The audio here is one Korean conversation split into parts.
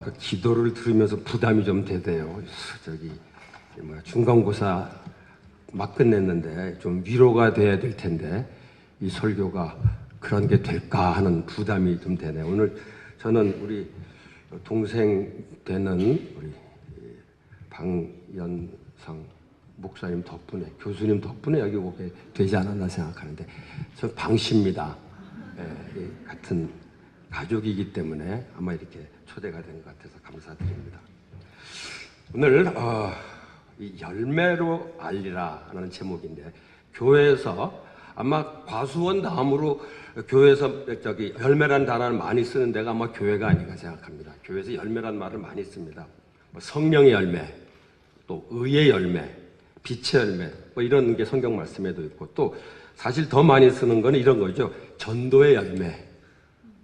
그 기도를 들으면서 부담이 좀 되대요. 중간고사 막 끝냈는데 좀 위로가 돼야 될 텐데 이 설교가 그런 게 될까 하는 부담이 좀 되네요. 오늘 저는 우리 동생 되는 우리 방연상 목사님 덕분에, 교수님 덕분에 여기 오게 되지 않았나 생각하는데, 저 방씨입니다. 같은 가족이기 때문에 아마 이렇게 초대가 된 것 같아서 감사드립니다. 오늘 이 열매로 알리라 하는 제목인데, 교회에서 아마 과수원 다음으로 교회에서 열매라는 단어를 많이 쓰는 데가 아마 교회가 아닌가 생각합니다. 교회에서 열매라는 말을 많이 씁니다. 성령의 열매, 또 의의 열매, 빛의 열매, 이런 게 성경 말씀에도 있고, 또 사실 더 많이 쓰는 거는 이런 거죠. 전도의 열매,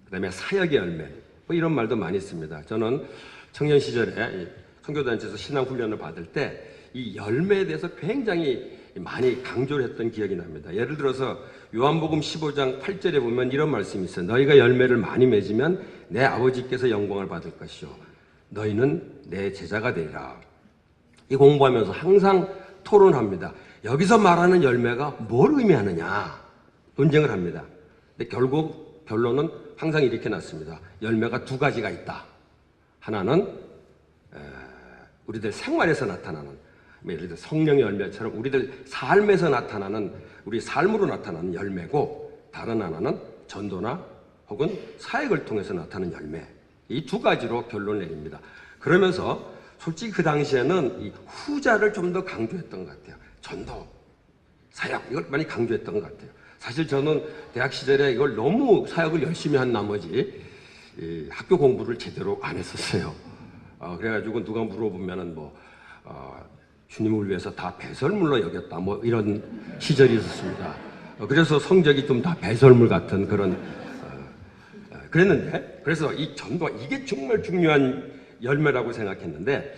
그다음에 사역의 열매, 이런 말도 많이 씁니다. 저는 청년 시절에 선교단체에서 신앙훈련을 받을 때 이 열매에 대해서 굉장히 많이 강조를 했던 기억이 납니다. 예를 들어서 요한복음 15장 8절에 보면 이런 말씀이 있어요. 너희가 열매를 많이 맺으면 내 아버지께서 영광을 받을 것이요 너희는 내 제자가 되리라. 이 공부하면서 항상 토론합니다. 여기서 말하는 열매가 뭘 의미하느냐 논쟁을 합니다. 근데 결국 결론은 항상 이렇게 났습니다. 열매가 두 가지가 있다. 하나는 우리들 생활에서 나타나는, 예를 들어 성령의 열매처럼 우리들 삶에서 나타나는, 우리 삶으로 나타나는 열매고, 다른 하나는 전도나 혹은 사역을 통해서 나타나는 열매. 이 두 가지로 결론을 내립니다. 그러면서 솔직히 그 당시에는 이 후자를 좀 더 강조했던 것 같아요. 전도, 사역, 이걸 많이 강조했던 것 같아요. 사실 저는 대학 시절에 이걸 너무 사역을 열심히 한 나머지 학교 공부를 제대로 안 했었어요. 그래가지고 누가 물어보면은 주님을 위해서 다 배설물로 여겼다, 이런 시절이 있었습니다. 그래서 성적이 좀 다 배설물 같은 그런, 그랬는데, 그래서 이 전도, 이게 정말 중요한 열매라고 생각했는데,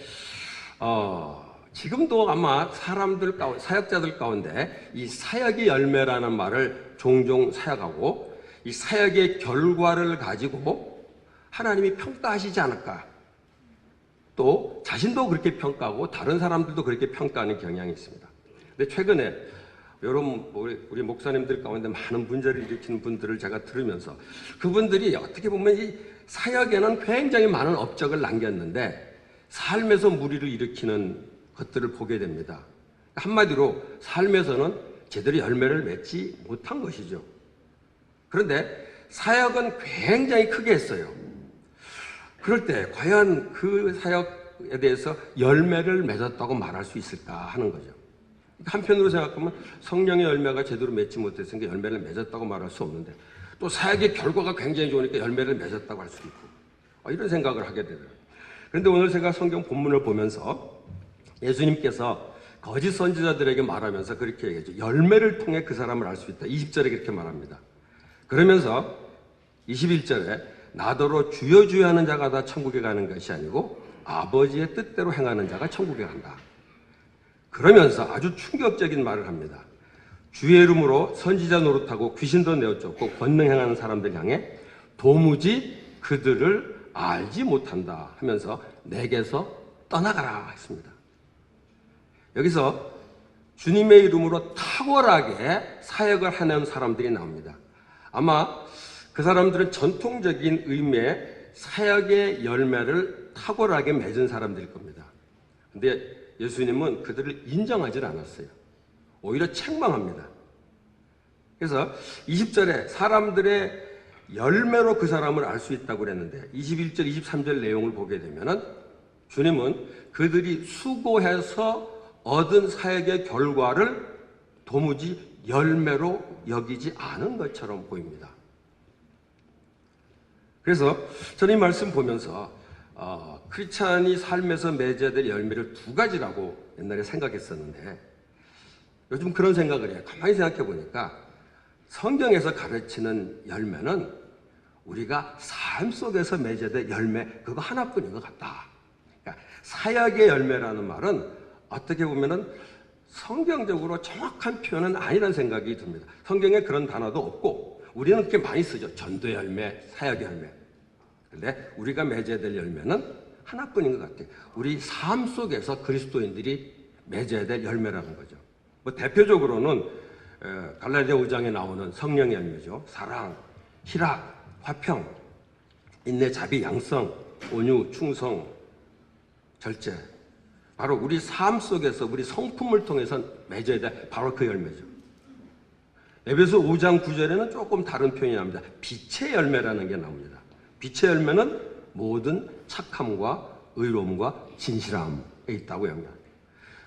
지금도 아마 사역자들 가운데 이 사역의 열매라는 말을 종종 사역하고, 이 사역의 결과를 가지고 하나님이 평가하시지 않을까. 또 자신도 그렇게 평가하고 다른 사람들도 그렇게 평가하는 경향이 있습니다. 근데 최근에 여러분, 우리 목사님들 가운데 많은 문제를 일으키는 분들을 제가 들으면서, 그분들이 어떻게 보면 이 사역에는 굉장히 많은 업적을 남겼는데 삶에서 무리를 일으키는 것들을 보게 됩니다. 한마디로 삶에서는 제대로 열매를 맺지 못한 것이죠. 그런데 사역은 굉장히 크게 했어요. 그럴 때 과연 그 사역에 대해서 열매를 맺었다고 말할 수 있을까 하는 거죠. 한편으로 생각하면 성령의 열매가 제대로 맺지 못했으니까 열매를 맺었다고 말할 수 없는데, 또 사역의 결과가 굉장히 좋으니까 열매를 맺었다고 할 수도 있고, 이런 생각을 하게 되더라고요. 그런데 오늘 제가 성경 본문을 보면서 예수님께서 거짓 선지자들에게 말하면서 그렇게 얘기했죠. 열매를 통해 그 사람을 알 수 있다. 20절에 그렇게 말합니다. 그러면서 21절에 나더러 주여 주여 하는 자가 다 천국에 가는 것이 아니고 아버지의 뜻대로 행하는 자가 천국에 간다. 그러면서 아주 충격적인 말을 합니다. 주의 이름으로 선지자 노릇하고 귀신도 내어쫓고 권능 행하는 사람들 향해 도무지 그들을 알지 못한다 하면서 내게서 떠나가라 했습니다. 여기서 주님의 이름으로 탁월하게 사역을 하는 사람들이 나옵니다. 아마 그 사람들은 전통적인 의미의 사역의 열매를 탁월하게 맺은 사람들일 겁니다. 근데 예수님은 그들을 인정하지 않았어요. 오히려 책망합니다. 그래서 20절에 사람들의 열매로 그 사람을 알 수 있다고 그랬는데 21절, 23절 내용을 보게 되면은 주님은 그들이 수고해서 얻은 사역의 결과를 도무지 열매로 여기지 않은 것처럼 보입니다. 그래서 저는 이 말씀 보면서 크리스찬이 삶에서 맺어야 될 열매를 두 가지라고 옛날에 생각했었는데, 요즘 그런 생각을 해요. 가만히 생각해 보니까 성경에서 가르치는 열매는 우리가 삶 속에서 맺어야 될 열매, 그거 하나뿐인 것 같다. 그러니까 사역의 열매라는 말은 어떻게 보면은 성경적으로 정확한 표현은 아니라는 생각이 듭니다. 성경에 그런 단어도 없고, 우리는 그렇게 많이 쓰죠. 전도의 열매, 사역의 열매. 그런데 우리가 맺어야 될 열매는 하나뿐인 것 같아요. 우리 삶 속에서 그리스도인들이 맺어야 될 열매라는 거죠. 뭐 대표적으로는 갈라디아 5장에 나오는 성령의 열매죠. 사랑, 희락, 화평, 인내, 자비, 양성, 온유, 충성, 절제. 바로 우리 삶 속에서 우리 성품을 통해서 맺어야 될 바로 그 열매죠. 에베소 5장 9절에는 조금 다른 표현이 나옵니다. 빛의 열매라는 게 나옵니다. 빛의 열매는 모든 착함과 의로움과 진실함에 있다고 합니다.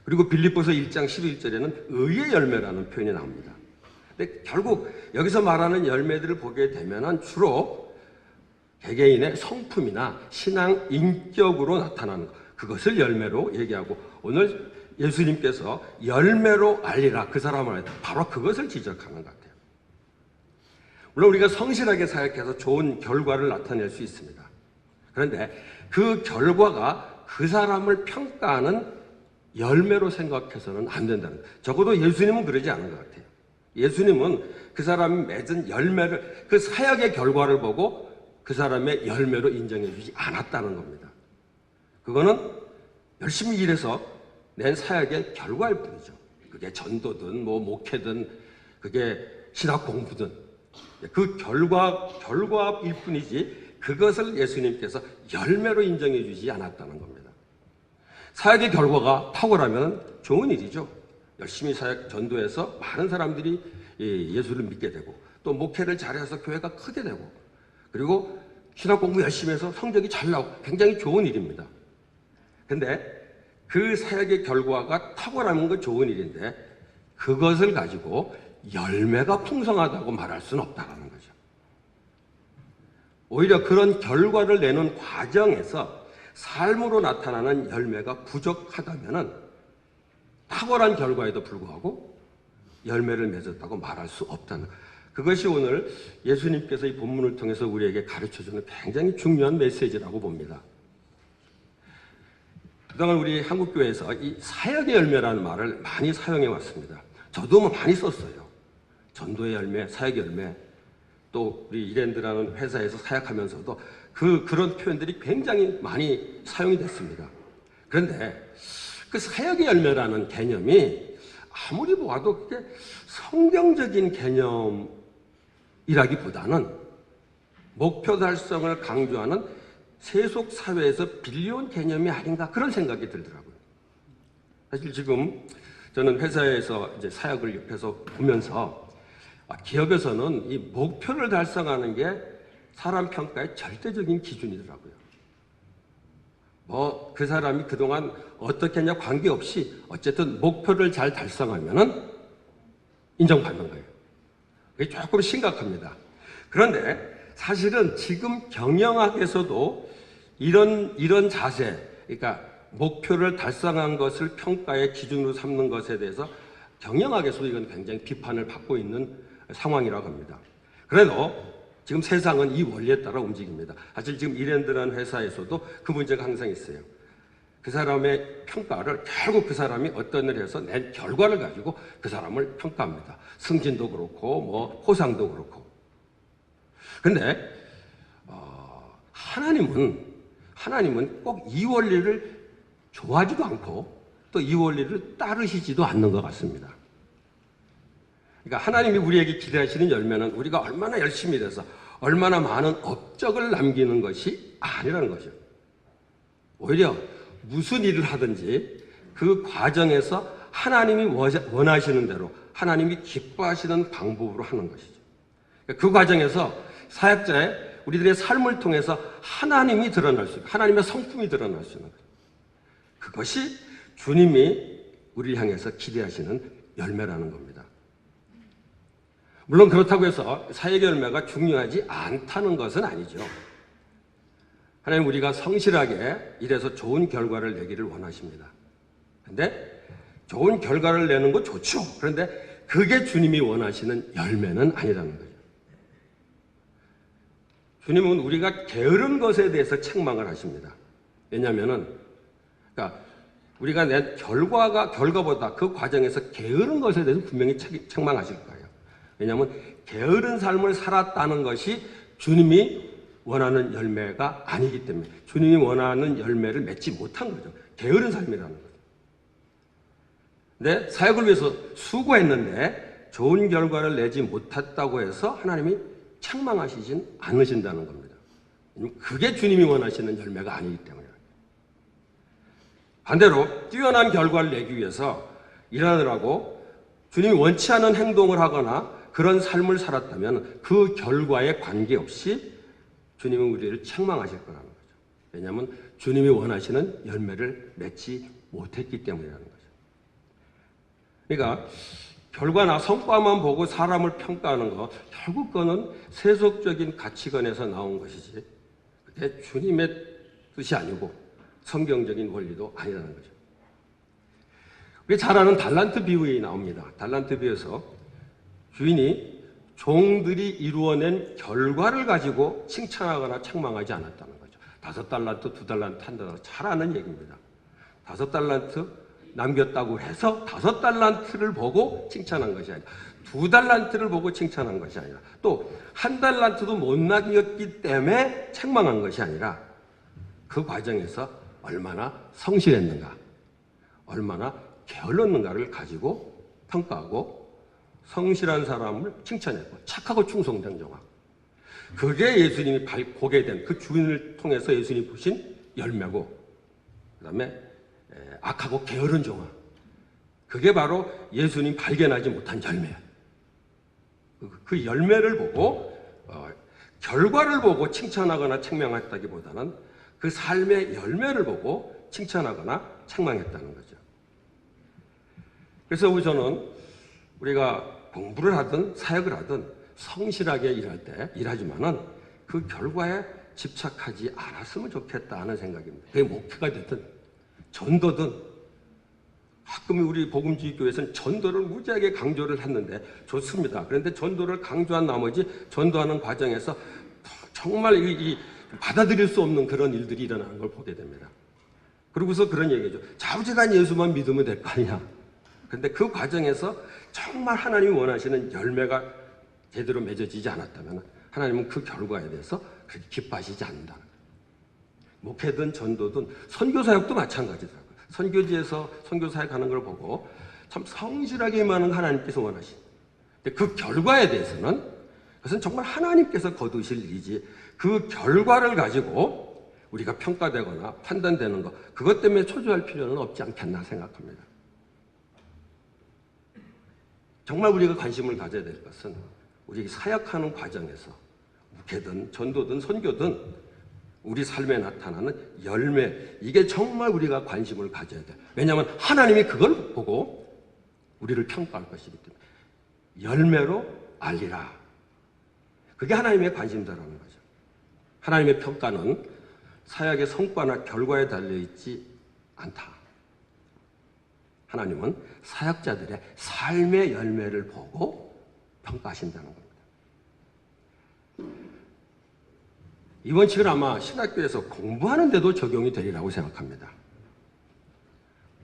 그리고 빌립보서 1장 11절에는 의의 열매라는 표현이 나옵니다. 근데 결국 여기서 말하는 열매들을 보게 되면은 주로 개개인의 성품이나 신앙 인격으로 나타나는 것, 그것을 열매로 얘기하고, 오늘 예수님께서 열매로 알리라, 그 사람을 바로 그것을 지적하는 것 같아요. 물론 우리가 성실하게 사역해서 좋은 결과를 나타낼 수 있습니다. 그런데 그 결과가 그 사람을 평가하는 열매로 생각해서는 안 된다는 거예요. 적어도 예수님은 그러지 않은 것 같아요. 예수님은 그 사람이 맺은 열매를, 그 사역의 결과를 보고 그 사람의 열매로 인정해 주지 않았다는 겁니다. 그거는 열심히 일해서 낸 사역의 결과일 뿐이죠. 그게 전도든 뭐 목회든 그게 신학 공부든 그 결과일 뿐이지, 그것을 예수님께서 열매로 인정해 주지 않았다는 겁니다. 사역의 결과가 탁월하면 좋은 일이죠. 열심히 사역 전도해서 많은 사람들이 예수를 믿게 되고, 또 목회를 잘해서 교회가 크게 되고, 그리고 신학 공부 열심히 해서 성적이 잘 나오고, 굉장히 좋은 일입니다. 근데 그 사역의 결과가 탁월하는 건 좋은 일인데, 그것을 가지고 열매가 풍성하다고 말할 수는 없다는 거죠. 오히려 그런 결과를 내는 과정에서 삶으로 나타나는 열매가 부족하다면은 탁월한 결과에도 불구하고 열매를 맺었다고 말할 수 없다는, 그것이 오늘 예수님께서 이 본문을 통해서 우리에게 가르쳐주는 굉장히 중요한 메시지라고 봅니다. 그동안 우리 한국교회에서 이 사역의 열매라는 말을 많이 사용해 왔습니다. 저도 뭐 많이 썼어요. 전도의 열매, 사역의 열매, 또 우리 이랜드라는 회사에서 사역하면서도 그런 표현들이 굉장히 많이 사용이 됐습니다. 그런데 그 사역의 열매라는 개념이 아무리 보아도 그게 성경적인 개념이라기보다는 목표 달성을 강조하는 세속 사회에서 빌려온 개념이 아닌가, 그런 생각이 들더라고요. 사실 지금 저는 회사에서 이제 사역을 옆에서 보면서 기업에서는 이 목표를 달성하는 게 사람 평가의 절대적인 기준이더라고요. 뭐 그 사람이 그동안 어떻게 했냐 관계없이 어쨌든 목표를 잘 달성하면은 인정받는 거예요. 그게 조금 심각합니다. 그런데 사실은 지금 경영학에서도 이런 자세, 그러니까 목표를 달성한 것을 평가의 기준으로 삼는 것에 대해서 경영학에서도 이건 굉장히 비판을 받고 있는 상황이라고 합니다. 그래도 지금 세상은 이 원리에 따라 움직입니다. 사실 지금 이랜드라는 회사에서도 그 문제가 항상 있어요. 그 사람의 평가를 결국 그 사람이 어떤 일을 해서 낸 결과를 가지고 그 사람을 평가합니다. 승진도 그렇고 뭐 포상도 그렇고. 그런데 하나님은 꼭 이 원리를 좋아하지도 않고 또 이 원리를 따르시지도 않는 것 같습니다. 그러니까 하나님이 우리에게 기대하시는 열매는 우리가 얼마나 열심히 일해서 얼마나 많은 업적을 남기는 것이 아니라는 거죠. 오히려 무슨 일을 하든지 그 과정에서 하나님이 원하시는 대로 하나님이 기뻐하시는 방법으로 하는 것이죠. 그 과정에서 사역자의 우리들의 삶을 통해서 하나님이 드러날 수 있고 하나님의 성품이 드러날 수 있는 거죠. 그것이 주님이 우리를 향해서 기대하시는 열매라는 겁니다. 물론 그렇다고 해서 사역의 열매가 중요하지 않다는 것은 아니죠. 하나님 우리가 성실하게 일해서 좋은 결과를 내기를 원하십니다. 그런데 좋은 결과를 내는 거 좋죠. 그런데 그게 주님이 원하시는 열매는 아니라는 거죠. 주님은 우리가 게으른 것에 대해서 책망을 하십니다. 왜냐하면은, 그러니까 우리가 낸 결과보다 그 과정에서 게으른 것에 대해서 분명히 책망하실 거예요. 왜냐하면 게으른 삶을 살았다는 것이 주님이 원하는 열매가 아니기 때문에 주님이 원하는 열매를 맺지 못한 거죠. 게으른 삶이라는 거죠. 근데 사역을 위해서 수고했는데 좋은 결과를 내지 못했다고 해서 하나님이 책망하시진 않으신다는 겁니다. 그게 주님이 원하시는 열매가 아니기 때문에. 반대로 뛰어난 결과를 내기 위해서 일하느라고 주님이 원치 않은 행동을 하거나 그런 삶을 살았다면 그 결과에 관계없이 주님은 우리를 책망하실 거라는 거죠. 왜냐하면 주님이 원하시는 열매를 맺지 못했기 때문이라는 거죠. 그러니까 결과나 성과만 보고 사람을 평가하는 거 결국 그거는 세속적인 가치관에서 나온 것이지 그게 주님의 뜻이 아니고 성경적인 원리도 아니라는 거죠. 우리 잘 아는 달란트 비유에 나옵니다. 달란트 비유에서 주인이 종들이 이루어낸 결과를 가지고 칭찬하거나 책망하지 않았다는 거죠. 5달란트, 2달란트, 1달란트 잘 아는 얘기입니다. 5달란트 남겼다고 해서 5달란트를 보고 칭찬한 것이 아니라 2달란트를 보고 칭찬한 것이 아니라 또 1달란트도 못 남겼기 때문에 책망한 것이 아니라 그 과정에서 얼마나 성실했는가, 얼마나 게을렀는가를 가지고 평가하고 성실한 사람을 칭찬했고 착하고 충성된 종아. 그게 예수님이 보게 된 그 주인을 통해서 예수님이 보신 열매고 그 다음에 악하고 게으른 종아. 그게 바로 예수님 발견하지 못한 열매예요. 그 열매를 보고 결과를 보고 칭찬하거나 책망했다기보다는 그 삶의 열매를 보고 칭찬하거나 책망했다는 거죠. 그래서 저는 우리가 공부를 하든 사역을 하든 성실하게 일할 때 일하지만은 그 결과에 집착하지 않았으면 좋겠다는 생각입니다. 그게 목표가 됐든 전도든 가끔 우리 복음주의 교회에서는 전도를 무지하게 강조를 했는데 좋습니다. 그런데 전도를 강조한 나머지 전도하는 과정에서 정말 받아들일 수 없는 그런 일들이 일어나는 걸 보게 됩니다. 그러고서 그런 얘기죠. 자우지간 예수만 믿으면 될 거 아니냐. 그런데 그 과정에서 정말 하나님이 원하시는 열매가 제대로 맺어지지 않았다면 하나님은 그 결과에 대해서 그렇게 기뻐하시지 않는다는 거예요. 목회든 전도든 선교사역도 마찬가지더라고요. 선교지에서 선교사역하는 걸 보고 참 성실하게 임하는 하나님께서 원하신. 근데 그 결과에 대해서는 그것은 정말 하나님께서 거두실 일이지 그 결과를 가지고 우리가 평가되거나 판단되는 것 그것 때문에 초조할 필요는 없지 않겠나 생각합니다. 정말 우리가 관심을 가져야 될 것은 우리 사역하는 과정에서 목회든 전도든 선교든 우리 삶에 나타나는 열매 이게 정말 우리가 관심을 가져야 돼. 왜냐하면 하나님이 그걸 보고 우리를 평가할 것이기 때문에 열매로 알리라. 그게 하나님의 관심사라는 거죠. 하나님의 평가는 사역의 성과나 결과에 달려있지 않다. 하나님은 사역자들의 삶의 열매를 보고 평가하신다는 겁니다. 이번 책은 아마 신학교에서 공부하는 데도 적용이 되리라고 생각합니다.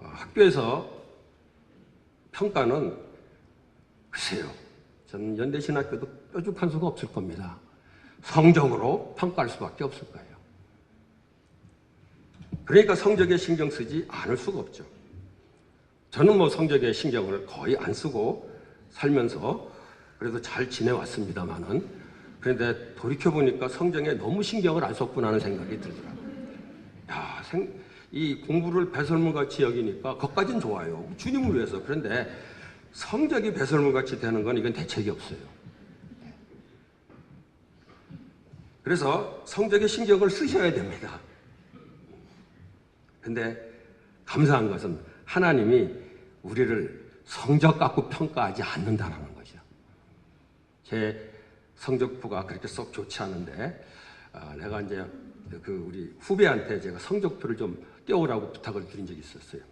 학교에서 평가는 글쎄요. 저는 연대신학교도 뾰족한 수가 없을 겁니다. 성적으로 평가할 수밖에 없을 거예요. 그러니까 성적에 신경 쓰지 않을 수가 없죠. 저는 뭐 성적에 신경을 거의 안 쓰고 살면서 그래도 잘 지내왔습니다만은 그런데 돌이켜보니까 성적에 너무 신경을 안 썼구나 하는 생각이 들더라고요. 야, 이 공부를 배설물같이 여기니까 그것까진 좋아요. 주님을 위해서. 그런데 성적이 배설물같이 되는 건 이건 대책이 없어요. 그래서 성적에 신경을 쓰셔야 됩니다. 근데 감사한 것은 하나님이 우리를 성적 갖고 평가하지 않는다는 거죠. 제 성적표가 그렇게 썩 좋지 않은데 내가 이제 우리 후배한테 제가 성적표를 좀 떼오라고 부탁을 드린 적이 있었어요.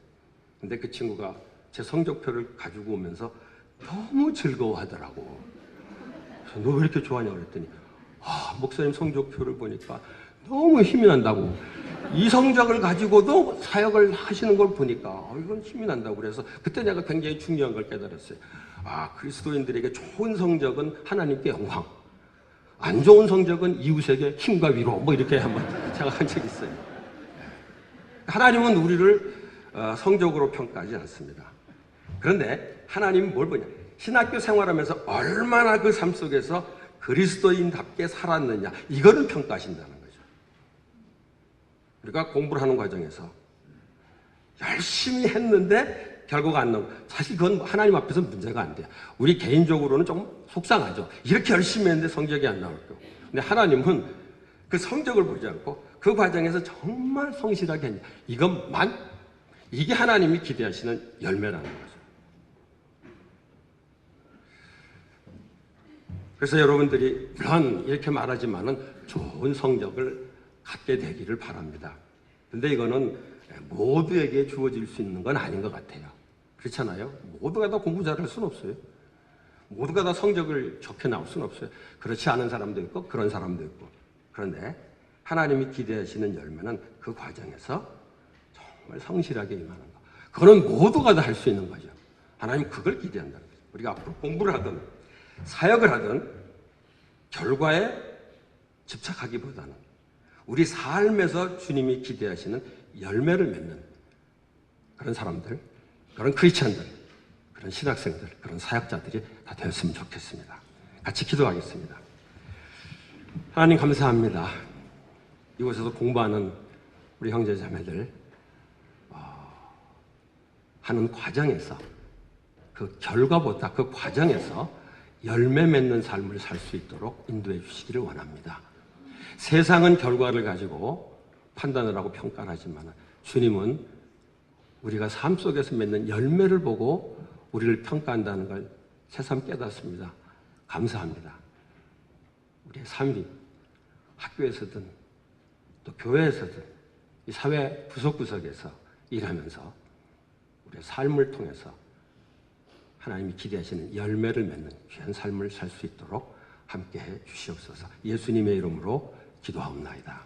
근데 그 친구가 제 성적표를 가지고 오면서 너무 즐거워하더라고. 너 왜 이렇게 좋아하냐고 그랬더니 목사님 성적표를 보니까 너무 힘이 난다고. 이 성적을 가지고도 사역을 하시는 걸 보니까 이건 힘이 난다고. 그래서 그때 내가 굉장히 중요한 걸 깨달았어요. 그리스도인들에게 좋은 성적은 하나님께 영광. 안 좋은 성적은 이웃에게 힘과 위로 뭐 이렇게 한번 생각한 적이 있어요. 하나님은 우리를 성적으로 평가하지 않습니다. 그런데 하나님은 뭘 보냐? 신학교 생활하면서 얼마나 그 삶 속에서 그리스도인답게 살았느냐, 이거를 평가하신다는 거죠. 우리가 공부를 하는 과정에서 열심히 했는데 결과가 안 나오고, 사실 그건 하나님 앞에서 문제가 안 돼요. 우리 개인적으로는 좀 속상하죠. 이렇게 열심히 했는데 성적이 안 나올 거. 근데 하나님은 그 성적을 보지 않고 그 과정에서 정말 성실하게 했냐, 이것만, 이게 하나님이 기대하시는 열매라는 거죠. 그래서 여러분들이 물론 이렇게 말하지만은 좋은 성적을 갖게 되기를 바랍니다. 근데 이거는 모두에게 주어질 수 있는 건 아닌 것 같아요. 그렇잖아요? 모두가 다 공부 잘할 수는 없어요. 모두가 다 성적을 좋게 나올 수는 없어요. 그렇지 않은 사람도 있고 그런 사람도 있고. 그런데 하나님이 기대하시는 열매는 그 과정에서 정말 성실하게 임하는 거. 그거는 모두가 다 할 수 있는 거죠. 하나님 그걸 기대한다는 거죠. 우리가 앞으로 공부를 하든 사역을 하든 결과에 집착하기보다는 우리 삶에서 주님이 기대하시는 열매를 맺는 그런 사람들, 그런 크리스천들, 그런 신학생들, 그런 사역자들이 다 되었으면 좋겠습니다. 같이 기도하겠습니다. 하나님 감사합니다. 이곳에서 공부하는 우리 형제자매들 하는 과정에서, 그 결과보다 그 과정에서 열매 맺는 삶을 살 수 있도록 인도해 주시기를 원합니다. 세상은 결과를 가지고 판단을 하고 평가를 하지만 주님은 우리가 삶 속에서 맺는 열매를 보고 우리를 평가한다는 걸 새삼 깨닫습니다. 감사합니다. 우리의 삶이 학교에서든 또 교회에서든 이 사회 구석구석에서 일하면서 우리의 삶을 통해서 하나님이 기대하시는 열매를 맺는 귀한 삶을 살 수 있도록 함께해 주시옵소서. 예수님의 이름으로 기도하옵나이다.